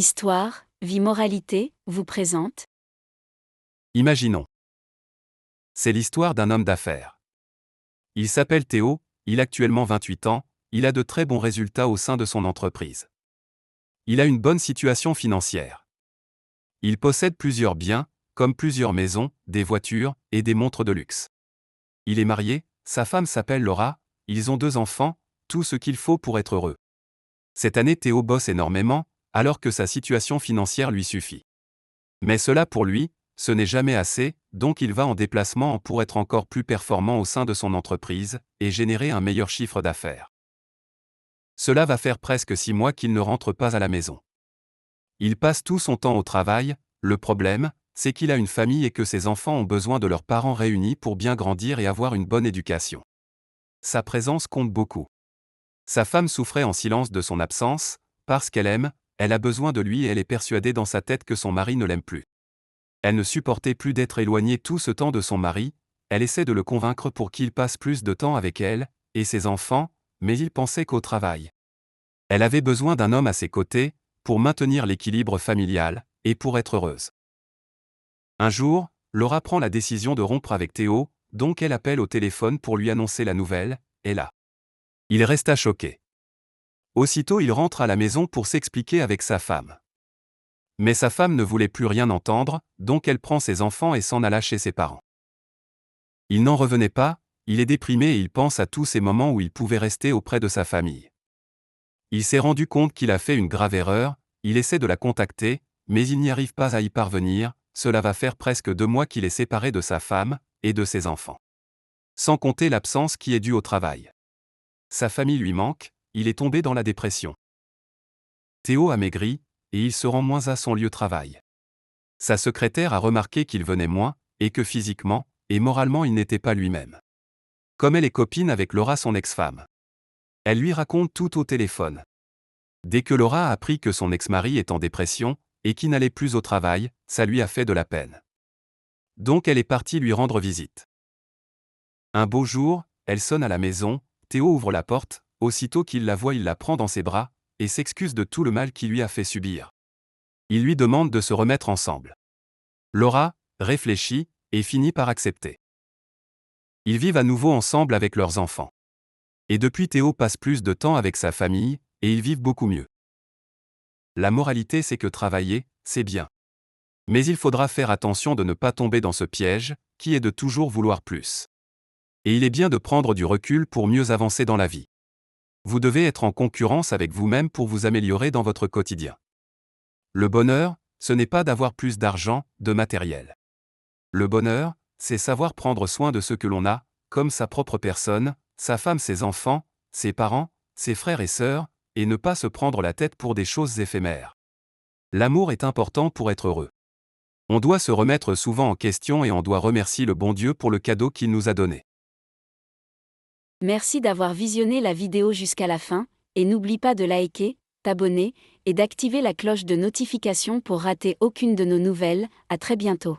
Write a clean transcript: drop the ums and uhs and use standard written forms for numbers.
Histoire, vie moralité, vous présente. Imaginons. C'est l'histoire d'un homme d'affaires. Il s'appelle Théo, il a actuellement 28 ans, il a de très bons résultats au sein de son entreprise. Il a une bonne situation financière. Il possède plusieurs biens, comme plusieurs maisons, des voitures et des montres de luxe. Il est marié, sa femme s'appelle Laura, ils ont 2 enfants, tout ce qu'il faut pour être heureux. Cette année Théo bosse énormément, alors que sa situation financière lui suffit. Mais cela pour lui, ce n'est jamais assez, donc il va en déplacement pour être encore plus performant au sein de son entreprise, et générer un meilleur chiffre d'affaires. Cela va faire presque 6 mois qu'il ne rentre pas à la maison. Il passe tout son temps au travail, le problème, c'est qu'il a une famille et que ses enfants ont besoin de leurs parents réunis pour bien grandir et avoir une bonne éducation. Sa présence compte beaucoup. Sa femme souffrait en silence de son absence, parce qu'elle aime, elle a besoin de lui et elle est persuadée dans sa tête que son mari ne l'aime plus. Elle ne supportait plus d'être éloignée tout ce temps de son mari, elle essaie de le convaincre pour qu'il passe plus de temps avec elle, et ses enfants, mais il pensait qu'au travail. Elle avait besoin d'un homme à ses côtés, pour maintenir l'équilibre familial, et pour être heureuse. Un jour, Laura prend la décision de rompre avec Théo, donc elle appelle au téléphone pour lui annoncer la nouvelle, et là. Il resta choqué. Aussitôt il rentre à la maison pour s'expliquer avec sa femme. Mais sa femme ne voulait plus rien entendre, donc elle prend ses enfants et s'en alla chez ses parents. Il n'en revenait pas, il est déprimé et il pense à tous ces moments où il pouvait rester auprès de sa famille. Il s'est rendu compte qu'il a fait une grave erreur, il essaie de la contacter, mais il n'y arrive pas à y parvenir, cela va faire presque 2 mois qu'il est séparé de sa femme, et de ses enfants. Sans compter l'absence qui est due au travail. Sa famille lui manque, il est tombé dans la dépression. Théo a maigri, et il se rend moins à son lieu de travail. Sa secrétaire a remarqué qu'il venait moins, et que physiquement, et moralement il n'était pas lui-même. Comme elle est copine avec Laura son ex-femme. Elle lui raconte tout au téléphone. Dès que Laura a appris que son ex-mari est en dépression, et qu'il n'allait plus au travail, ça lui a fait de la peine. Donc elle est partie lui rendre visite. Un beau jour, elle sonne à la maison, Théo ouvre la porte, aussitôt qu'il la voit il la prend dans ses bras, et s'excuse de tout le mal qu'il lui a fait subir. Il lui demande de se remettre ensemble. Laura réfléchit, et finit par accepter. Ils vivent à nouveau ensemble avec leurs enfants. Et depuis Théo passe plus de temps avec sa famille, et ils vivent beaucoup mieux. La moralité c'est que travailler, c'est bien. Mais il faudra faire attention de ne pas tomber dans ce piège, qui est de toujours vouloir plus. Et il est bien de prendre du recul pour mieux avancer dans la vie. Vous devez être en concurrence avec vous-même pour vous améliorer dans votre quotidien. Le bonheur, ce n'est pas d'avoir plus d'argent, de matériel. Le bonheur, c'est savoir prendre soin de ce que l'on a, comme sa propre personne, sa femme, ses enfants, ses parents, ses frères et sœurs, et ne pas se prendre la tête pour des choses éphémères. L'amour est important pour être heureux. On doit se remettre souvent en question et on doit remercier le bon Dieu pour le cadeau qu'il nous a donné. Merci d'avoir visionné la vidéo jusqu'à la fin, et n'oublie pas de liker, t'abonner, et d'activer la cloche de notification pour rater aucune de nos nouvelles. À très bientôt.